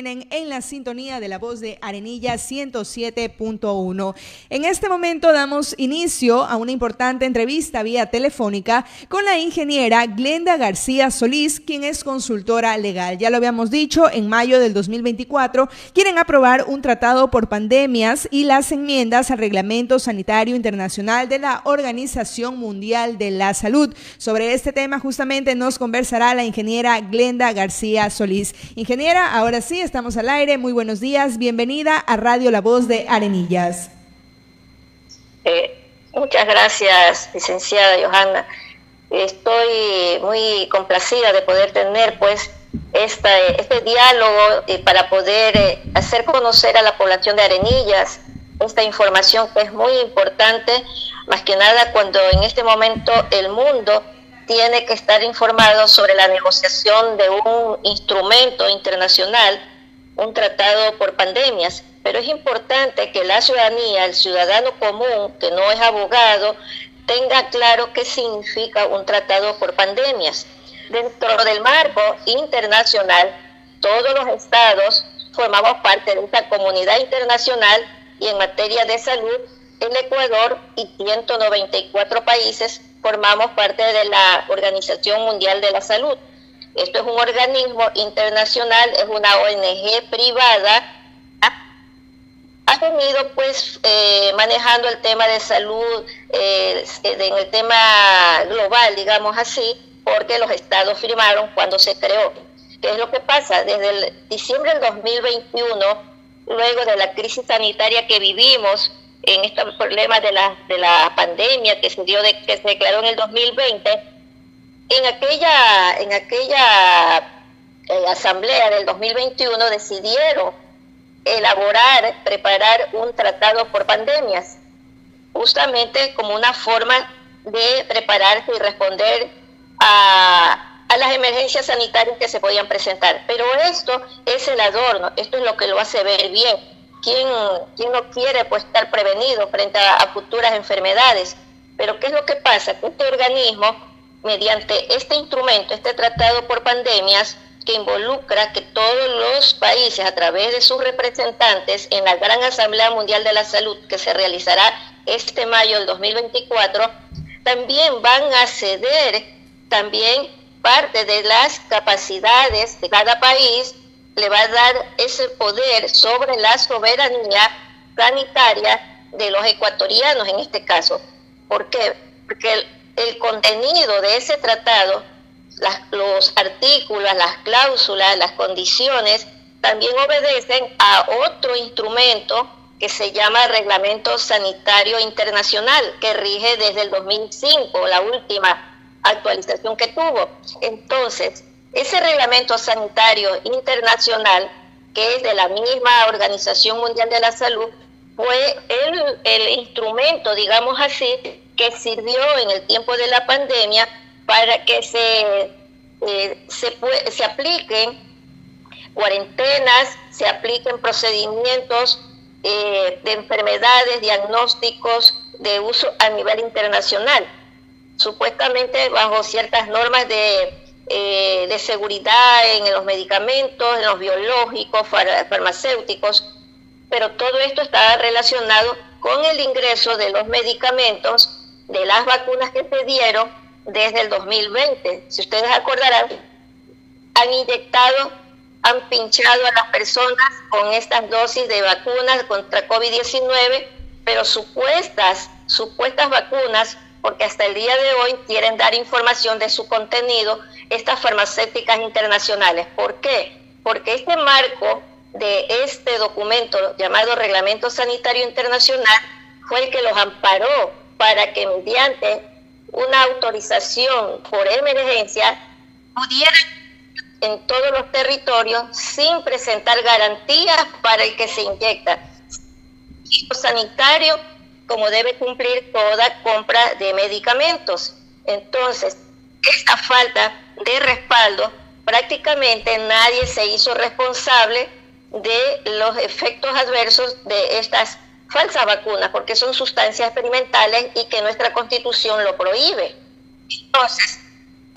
En la sintonía de la voz de Arenilla 107.1. En este momento damos inicio a una importante entrevista vía telefónica con la ingeniera Glenda García Solís, quien es consultora legal. Ya lo habíamos dicho, en mayo del 2024 quieren aprobar un tratado por pandemias y las enmiendas al Reglamento Sanitario Internacional de la Organización Mundial de la Salud. Sobre este tema justamente nos conversará la ingeniera Glenda García Solís. Ingeniera, ahora sí, estamos al aire. Muy buenos días. Bienvenida a Radio La Voz de Arenillas. Muchas gracias, licenciada Johanna. Estoy muy complacida de poder tener pues este diálogo para poder hacer conocer a la población de Arenillas esta información que es muy importante, más que nada cuando en este momento el mundo tiene que estar informado sobre la negociación de un instrumento internacional, un tratado por pandemias. Pero es importante que la ciudadanía, el ciudadano común, que no es abogado, tenga claro qué significa un tratado por pandemias. Dentro del marco internacional, todos los estados formamos parte de esta comunidad internacional y en materia de salud, el Ecuador y 194 países formamos parte de la Organización Mundial de la Salud. Esto es un organismo internacional, es una ONG privada, ha venido pues manejando el tema de salud en el tema global, digamos así, porque los estados firmaron cuando se creó. ¿Qué es lo que pasa? Desde el diciembre del 2021, luego de la crisis sanitaria que vivimos, en este problema de la pandemia que se declaró en el 2020, en aquella asamblea del 2021 decidieron preparar un tratado por pandemias, justamente como una forma de prepararse y responder a las emergencias sanitarias que se podían presentar. Pero esto es el adorno, esto es lo que lo hace ver bien. ¿Quién no quiere pues estar prevenido frente a futuras enfermedades? Pero ¿qué es lo que pasa? Que este organismo, mediante este instrumento, este tratado por pandemias, que involucra que todos los países, a través de sus representantes en la Gran Asamblea Mundial de la Salud, que se realizará este mayo del 2024, también van a ceder también parte de las capacidades de cada país, le va a dar ese poder sobre la soberanía sanitaria de los ecuatorianos en este caso. ¿Por qué? Porque el contenido de ese tratado, los artículos, las cláusulas, las condiciones, también obedecen a otro instrumento que se llama Reglamento Sanitario Internacional, que rige desde el 2005, la última actualización que tuvo. Entonces, ese Reglamento Sanitario Internacional, que es de la misma Organización Mundial de la Salud, fue el instrumento, digamos así, que sirvió en el tiempo de la pandemia para que se apliquen cuarentenas, se apliquen procedimientos de enfermedades, diagnósticos de uso a nivel internacional, supuestamente bajo ciertas normas de seguridad en los medicamentos, en los biológicos, farmacéuticos, pero todo esto está relacionado con el ingreso de los medicamentos, de las vacunas que se dieron desde el 2020. Si ustedes acordarán, han pinchado a las personas con estas dosis de vacunas contra COVID-19, pero supuestas vacunas, porque hasta el día de hoy quieren dar información de su contenido estas farmacéuticas internacionales. ¿Por qué? Porque este marco de este documento llamado Reglamento Sanitario Internacional fue el que los amparó para que mediante una autorización por emergencia pudieran en todos los territorios sin presentar garantías para el que se inyecta. El sanitario, como debe cumplir toda compra de medicamentos. Entonces, esta falta de respaldo, prácticamente nadie se hizo responsable de los efectos adversos de estas falsas vacunas, porque son sustancias experimentales y que nuestra Constitución lo prohíbe. Entonces,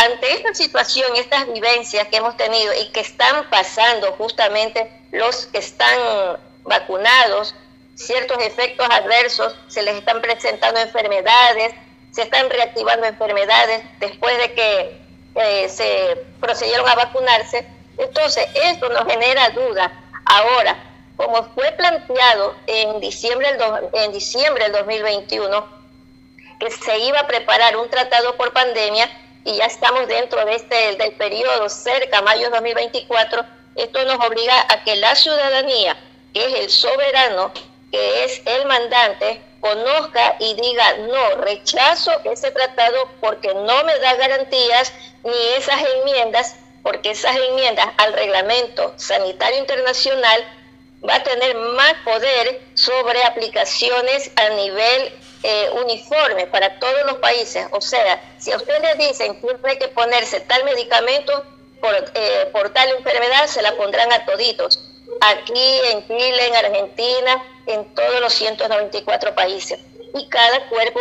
ante esta situación, estas vivencias que hemos tenido y que están pasando justamente los que están vacunados, ciertos efectos adversos, se les están presentando enfermedades, se están reactivando enfermedades después de que se procedieron a vacunarse. Entonces, esto nos genera dudas. Ahora, como fue planteado en diciembre del 2021, que se iba a preparar un tratado por pandemia, y ya estamos dentro de del periodo cerca, mayo de 2024, esto nos obliga a que la ciudadanía, que es el soberano, que es el mandante, conozca y diga: no, rechazo ese tratado porque no me da garantías, ni esas enmiendas, porque esas enmiendas al Reglamento Sanitario Internacional va a tener más poder sobre aplicaciones a nivel uniforme para todos los países. O sea, si a ustedes les dicen que hay que ponerse tal medicamento por tal enfermedad, se la pondrán a toditos. Aquí, en Chile, en Argentina, en todos los 194 países. Y cada cuerpo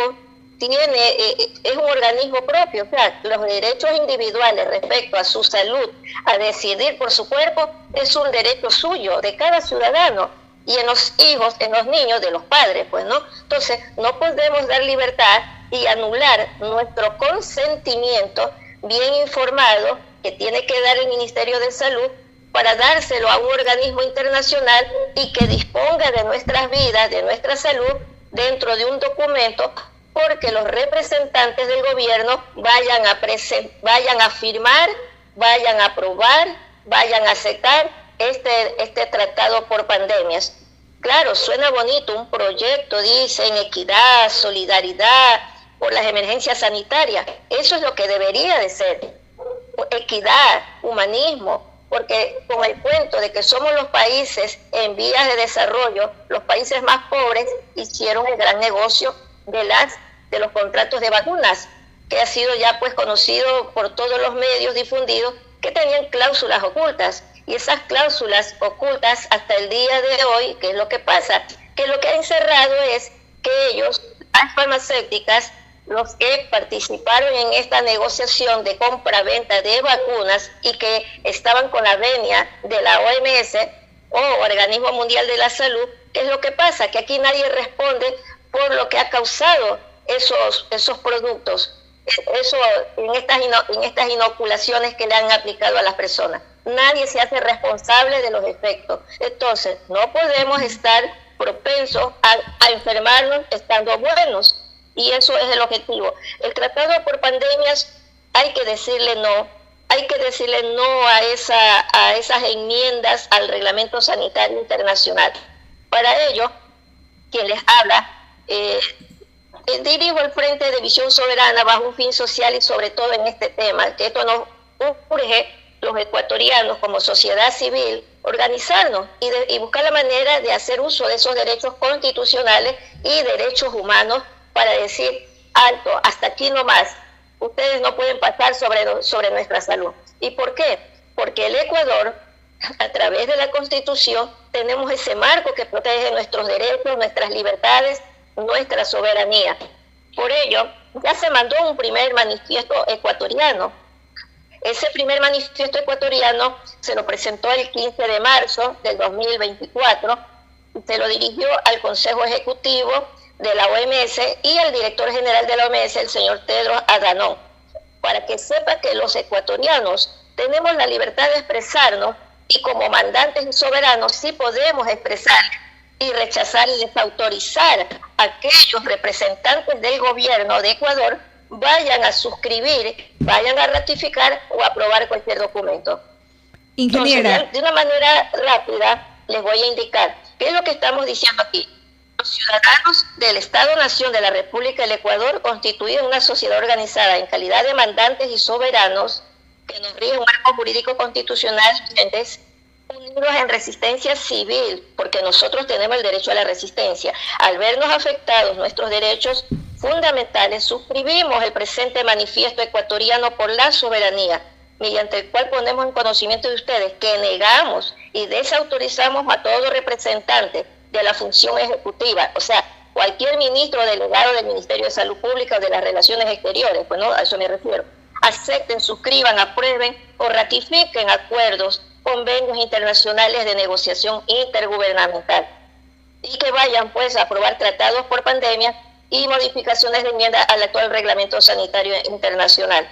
es un organismo propio. O sea, los derechos individuales respecto a su salud, a decidir por su cuerpo, es un derecho suyo, de cada ciudadano. Y en los hijos, en los niños de los padres, pues, ¿no? Entonces, no podemos dar libertad y anular nuestro consentimiento bien informado que tiene que dar el Ministerio de Salud para dárselo a un organismo internacional y que disponga de nuestras vidas, de nuestra salud, dentro de un documento, porque los representantes del gobierno vayan a firmar, vayan a aprobar, vayan a aceptar este tratado por pandemias. Claro, suena bonito, un proyecto, dicen, equidad, solidaridad por las emergencias sanitarias. Eso es lo que debería de ser, equidad, humanismo, porque con el cuento de que somos los países en vías de desarrollo, los países más pobres hicieron el gran negocio de los contratos de vacunas, que ha sido ya pues conocido por todos los medios difundidos, que tenían cláusulas ocultas. Y esas cláusulas ocultas hasta el día de hoy, ¿qué es lo que pasa? Que lo que ha encerrado es que ellos, las farmacéuticas, los que participaron en esta negociación de compra-venta de vacunas y que estaban con la venia de la OMS o Organismo Mundial de la Salud, ¿qué es lo que pasa? Que aquí nadie responde por lo que ha causado esos productos, en estas inoculaciones que le han aplicado a las personas. Nadie se hace responsable de los efectos. Entonces, no podemos estar propensos a enfermarnos estando buenos. Y eso es el objetivo. El tratado por pandemias hay que decirle no. Hay que decirle no a esas enmiendas al Reglamento Sanitario Internacional. Para ello, quien les habla, dirijo el Frente de Visión Soberana bajo un fin social y sobre todo en este tema, que esto nos urge los ecuatorianos como sociedad civil, organizarnos y buscar la manera de hacer uso de esos derechos constitucionales y derechos humanos para decir: alto, hasta aquí nomás, ustedes no pueden pasar sobre nuestra salud. ¿Y por qué? Porque el Ecuador, a través de la Constitución, tenemos ese marco que protege nuestros derechos, nuestras libertades, nuestra soberanía. Por ello, ya se mandó un primer manifiesto ecuatoriano. Ese primer manifiesto ecuatoriano se lo presentó el 15 de marzo del 2024 y se lo dirigió al Consejo Ejecutivo de la OMS y al director general de la OMS, el señor Tedros Adhanom, para que sepa que los ecuatorianos tenemos la libertad de expresarnos y como mandantes y soberanos sí podemos expresar y rechazar y desautorizar a aquellos representantes del gobierno de Ecuador vayan a suscribir, vayan a ratificar o aprobar cualquier documento. Ingeniera. Entonces, de una manera rápida, les voy a indicar qué es lo que estamos diciendo aquí. Los ciudadanos del Estado-Nación de la República del Ecuador constituyen una sociedad organizada en calidad de mandantes y soberanos que nos rige un marco jurídico constitucional unidos en resistencia civil, porque nosotros tenemos el derecho a la resistencia. Al vernos afectados nuestros derechos fundamentales, suscribimos el presente manifiesto ecuatoriano por la soberanía, mediante el cual ponemos en conocimiento de ustedes que negamos y desautorizamos a todo representante de la función ejecutiva, o sea, cualquier ministro delegado del Ministerio de Salud Pública o de las Relaciones Exteriores, pues no, a eso me refiero, acepten, suscriban, aprueben o ratifiquen acuerdos, convenios internacionales de negociación intergubernamental y que vayan pues a aprobar tratados por pandemia y modificaciones de enmienda al actual reglamento sanitario internacional,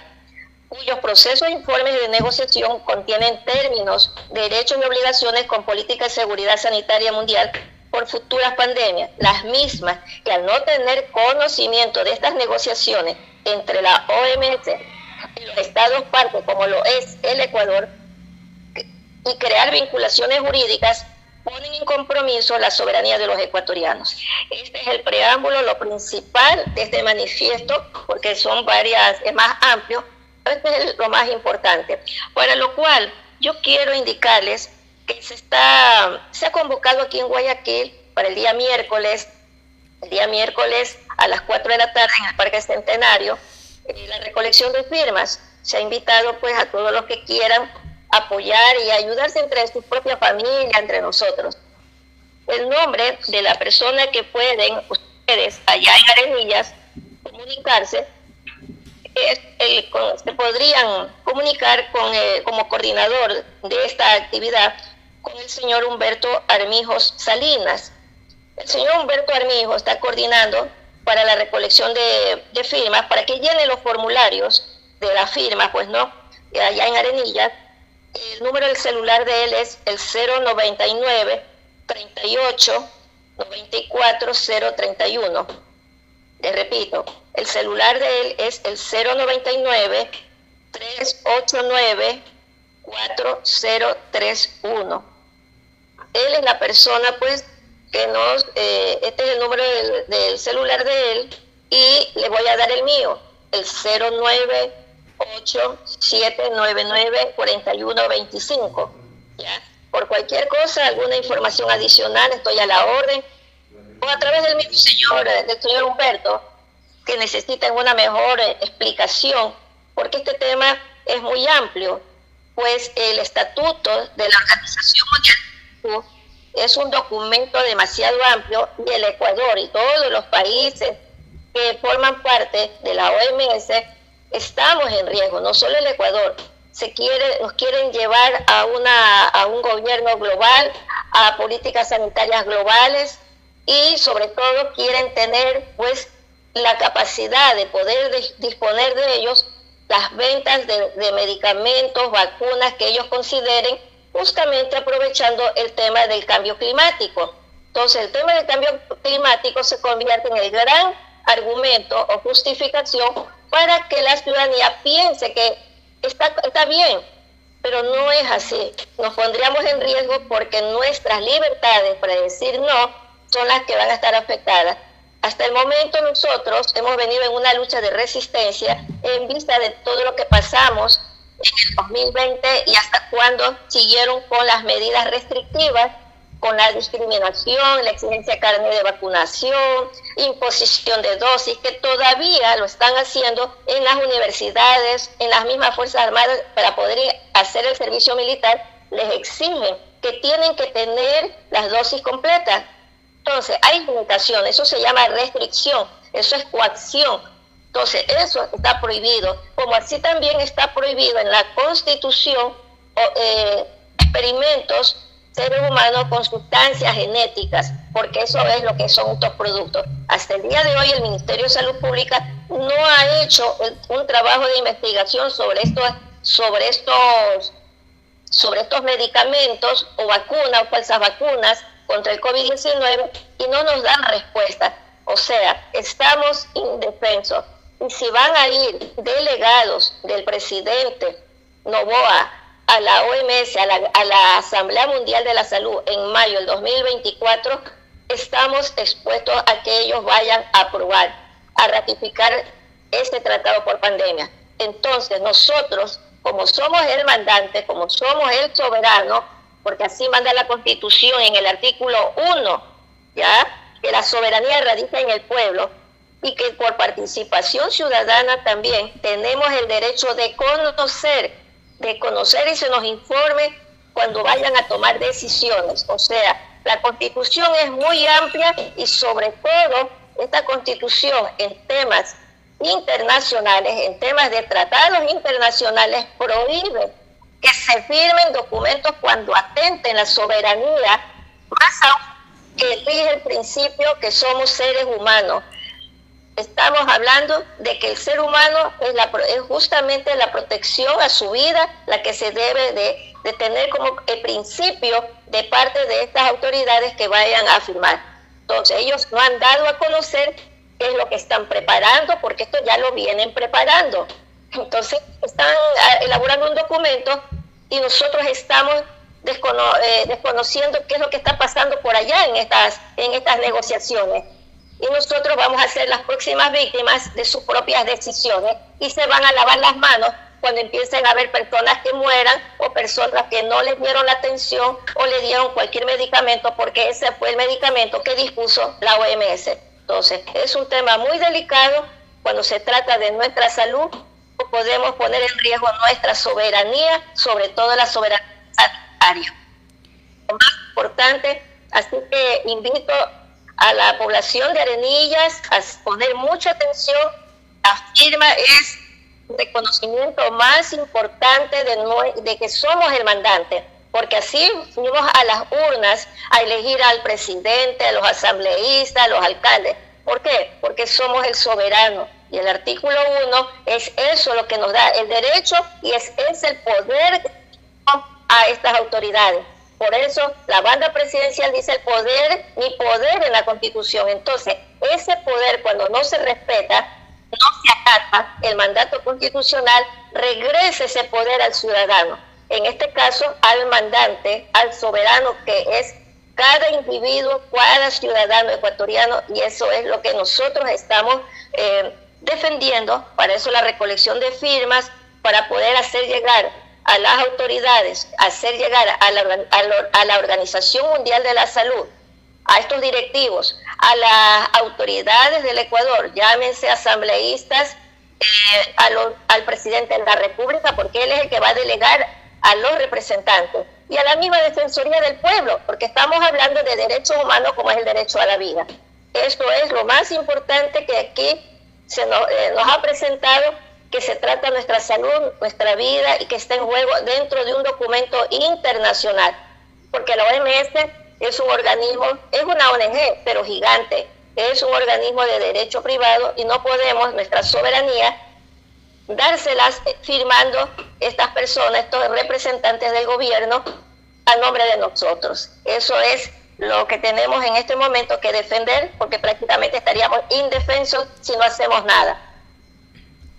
cuyos procesos e informes de negociación contienen términos, derechos y obligaciones con política de seguridad sanitaria mundial por futuras pandemias, las mismas que al no tener conocimiento de estas negociaciones entre la OMS y los estados partes, como lo es el Ecuador, y crear vinculaciones jurídicas, ponen en compromiso la soberanía de los ecuatorianos. Este es el preámbulo, lo principal de este manifiesto, porque son varias, es más amplio, pero este es lo más importante. Para lo cual, yo quiero indicarles que se ha convocado aquí en Guayaquil para el día miércoles a las 4 de la tarde en el Parque Centenario, la recolección de firmas. Se ha invitado pues a todos los que quieran apoyar y ayudarse entre su propia familia, entre nosotros. El nombre de la persona que pueden ustedes allá en Arenillas comunicarse, se podrían comunicar como coordinador de esta actividad con el señor Humberto Armijos Salinas. El señor Humberto Armijos está coordinando para la recolección de firmas, para que llenen los formularios de las firmas, pues no, allá en Arenillas. El número del celular de él es el 099 38 94 031. Les repito, el celular de él es el 099 389 4031. Él es la persona pues que este es el número del celular de él, y le voy a dar el mío, el 098-799-4125. ¿Ya? Por cualquier cosa, alguna información adicional, estoy a la orden, o a través del mismo del señor Humberto, que necesitan una mejor explicación, porque este tema es muy amplio, pues el estatuto de la Organización Mundial de la Salud es un documento demasiado amplio, y el Ecuador y todos los países que forman parte de la OMS estamos en riesgo. No solo el Ecuador, nos quieren llevar a un gobierno global, a políticas sanitarias globales, y sobre todo quieren tener pues la capacidad de poder disponer de ellos las ventas de medicamentos, vacunas que ellos consideren, justamente aprovechando el tema del cambio climático. Entonces, el tema del cambio climático se convierte en el gran argumento o justificación para que la ciudadanía piense que está bien, pero no es así. Nos pondríamos en riesgo porque nuestras libertades para decir no son las que van a estar afectadas. Hasta el momento nosotros hemos venido en una lucha de resistencia en vista de todo lo que pasamos en el 2020 y hasta cuando siguieron con las medidas restrictivas, con la discriminación, la exigencia de carnet de vacunación, imposición de dosis, que todavía lo están haciendo en las universidades, en las mismas Fuerzas Armadas. Para poder hacer el servicio militar, les exigen que tienen que tener las dosis completas. Entonces, hay limitaciones, eso se llama restricción, eso es coacción. Entonces, eso está prohibido, como así también está prohibido en la Constitución experimentos seres humanos con sustancias genéticas, porque eso es lo que son estos productos. Hasta el día de hoy el Ministerio de Salud Pública no ha hecho un trabajo de investigación sobre estos medicamentos o vacunas o falsas vacunas contra el COVID-19, y no nos dan respuesta. O sea, estamos indefensos. Y si van a ir delegados del presidente Noboa a la OMS, a la Asamblea Mundial de la Salud en mayo del 2024, estamos expuestos a que ellos vayan a aprobar, a ratificar este tratado por pandemia. Entonces nosotros, como somos el mandante, como somos el soberano, porque así manda la Constitución en el artículo 1, ¿ya?, que la soberanía radica en el pueblo, y que por participación ciudadana también tenemos el derecho de conocer y se nos informe cuando vayan a tomar decisiones. O sea, la Constitución es muy amplia, y sobre todo esta Constitución en temas internacionales, en temas de tratados internacionales, prohíbe que se firmen documentos cuando atenten la soberanía, más aún que rige el principio que somos seres humanos. Estamos hablando de que el ser humano es justamente la protección a su vida, la que se debe de tener como el principio de parte de estas autoridades que vayan a firmar. Entonces, ellos no han dado a conocer qué es lo que están preparando, porque esto ya lo vienen preparando. Entonces, están elaborando un documento y nosotros estamos desconociendo qué es lo que está pasando por allá en estas negociaciones. Y nosotros vamos a ser las próximas víctimas de sus propias decisiones y se van a lavar las manos cuando empiecen a haber personas que mueran o personas que no les dieron la atención o le dieron cualquier medicamento porque ese fue el medicamento que dispuso la OMS. Entonces, es un tema muy delicado cuando se trata de nuestra salud. Podemos poner en riesgo nuestra soberanía, sobre todo la soberanía sanitaria. Lo más importante, así que invito a la población de Arenillas a poner mucha atención. La firma es el reconocimiento más importante de que somos el mandante, porque así fuimos a las urnas a elegir al presidente, a los asambleístas, a los alcaldes. ¿Por qué? Porque somos el soberano. Y el artículo 1 es eso lo que nos da el derecho y es el poder a estas autoridades. Por eso la banda presidencial dice el poder, mi poder en la Constitución. Entonces, ese poder cuando no se respeta, no se acata el mandato constitucional, regresa ese poder al ciudadano. En este caso, al mandante, al soberano que es cada individuo, cada ciudadano ecuatoriano, y eso es lo que nosotros estamos defendiendo. Para eso la recolección de firmas, para poder hacer llegar a las autoridades, hacer llegar a la Organización Mundial de la Salud, a estos directivos, a las autoridades del Ecuador, llámense asambleístas, al presidente de la República, porque él es el que va a delegar a los representantes, y a la misma Defensoría del Pueblo, porque estamos hablando de derechos humanos como es el derecho a la vida. Esto es lo más importante que aquí nos ha presentado, que se trata nuestra salud, nuestra vida y que está en juego dentro de un documento internacional, porque la OMS es un organismo, es una ONG, pero gigante, es un organismo de derecho privado y no podemos nuestra soberanía dárselas firmando estas personas, estos representantes del gobierno a nombre de nosotros. Eso es lo que tenemos en este momento que defender, porque prácticamente estaríamos indefensos si no hacemos nada.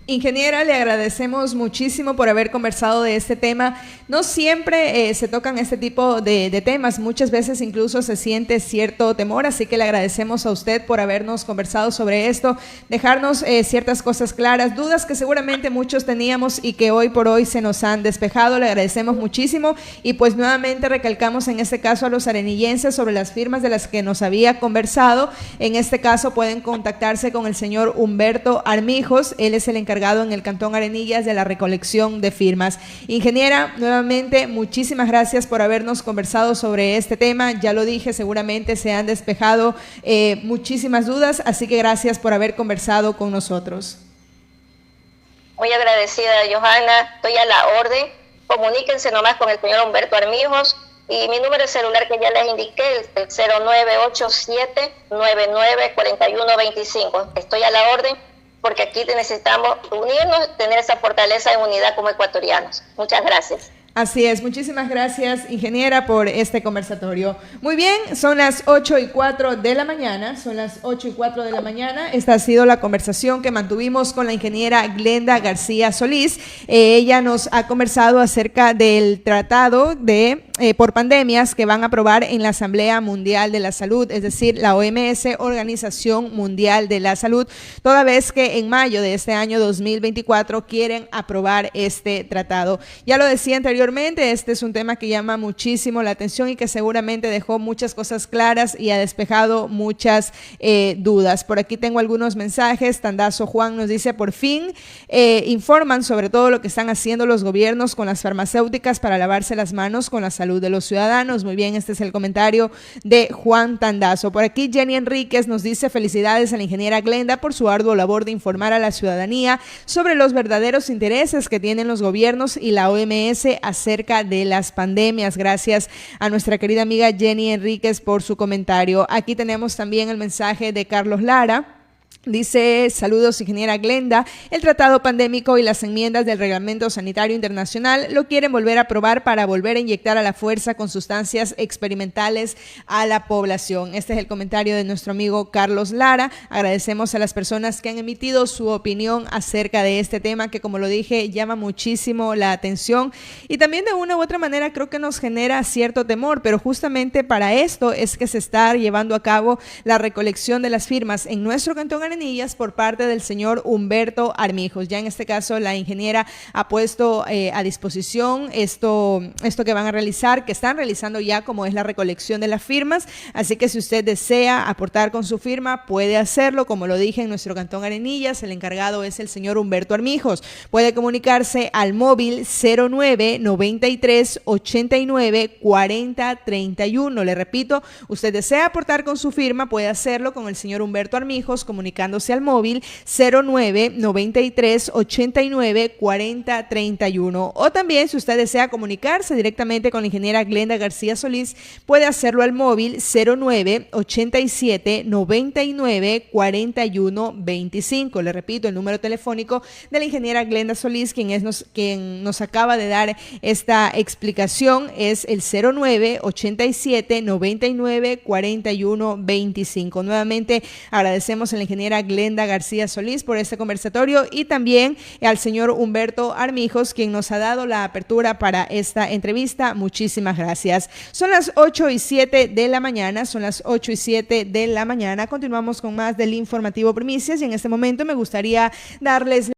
Ingeniera, le agradecemos muchísimo por haber conversado de este tema. No siempre se tocan este tipo de temas, muchas veces incluso se siente cierto temor, así que le agradecemos a usted por habernos conversado sobre esto, dejarnos ciertas cosas claras, dudas que seguramente muchos teníamos y que hoy por hoy se nos han despejado. Le agradecemos muchísimo y pues nuevamente recalcamos en este caso a los arenillenses sobre las firmas de las que nos había conversado. En este caso pueden contactarse con el señor Humberto Armijos, él es el encargado en el Cantón Arenillas de la recolección de firmas. Ingeniera, nuevamente muchísimas gracias por habernos conversado sobre este tema. Ya lo dije, seguramente se han despejado muchísimas dudas, así que gracias por haber conversado con nosotros. Muy agradecida, Johanna, estoy a la orden. Comuníquense nomás con el señor Humberto Armijos y mi número de celular que ya les indiqué, el 0987-994125. Estoy a la orden, porque aquí necesitamos unirnos, tener esa fortaleza de unidad como ecuatorianos. Muchas gracias. Así es, muchísimas gracias, ingeniera, por este conversatorio. Muy bien, son las 8:04 de la mañana, Esta ha sido la conversación que mantuvimos con la ingeniera Glenda García Solís. Ella nos ha conversado acerca del tratado por pandemias que van a aprobar en la Asamblea Mundial de la Salud, es decir, la OMS, Organización Mundial de la Salud, toda vez que en mayo de este año 2024 quieren aprobar este tratado. Ya lo decía anteriormente, anteriormente, este es un tema que llama muchísimo la atención y que seguramente dejó muchas cosas claras y ha despejado muchas dudas. Por aquí tengo algunos mensajes. Tandazo Juan nos dice: por fin informan sobre todo lo que están haciendo los gobiernos con las farmacéuticas para lavarse las manos con la salud de los ciudadanos. Muy bien, este es el comentario de Juan Tandazo. Por aquí Jenny Enríquez nos dice: felicidades a la ingeniera Glenda por su arduo labor de informar a la ciudadanía sobre los verdaderos intereses que tienen los gobiernos y la OMS acerca de las pandemias. Gracias a nuestra querida amiga Jenny Enríquez por su comentario. Aquí tenemos también el mensaje de Carlos Lara. Dice: saludos, ingeniera Glenda. El tratado pandémico y las enmiendas del Reglamento Sanitario Internacional lo quieren volver a aprobar para volver a inyectar a la fuerza con sustancias experimentales a la población. Este es el comentario de nuestro amigo Carlos Lara. Agradecemos a las personas que han emitido su opinión acerca de este tema que, como lo dije, llama muchísimo la atención y también de una u otra manera creo que nos genera cierto temor, pero justamente para esto es que se está llevando a cabo la recolección de las firmas en nuestro cantón Arenillas por parte del señor Humberto Armijos. Ya en este caso la ingeniera ha puesto a disposición esto que van a realizar, que están realizando ya, como es la recolección de las firmas, así que si usted desea aportar con su firma puede hacerlo. Como lo dije, en nuestro cantón Arenillas el encargado es el señor Humberto Armijos. Puede comunicarse al móvil 09 93 89 40 31. Le repito, usted desea aportar con su firma, puede hacerlo con el señor Humberto Armijos comunicándose al móvil 09 93 89 40 31. O también, si usted desea comunicarse directamente con la ingeniera Glenda García Solís, puede hacerlo al móvil 09 87 99 41 25. Le repito, el número telefónico de la ingeniera Glenda Solís, quien nos acaba de dar esta explicación, es el 09 87 99 41 25. Nuevamente agradecemos a la ingeniera Glenda García Solís por este conversatorio y también al señor Humberto Armijos, quien nos ha dado la apertura para esta entrevista. Muchísimas gracias. Son las 8:07 de la mañana, Continuamos con más del informativo Primicias y en este momento me gustaría darles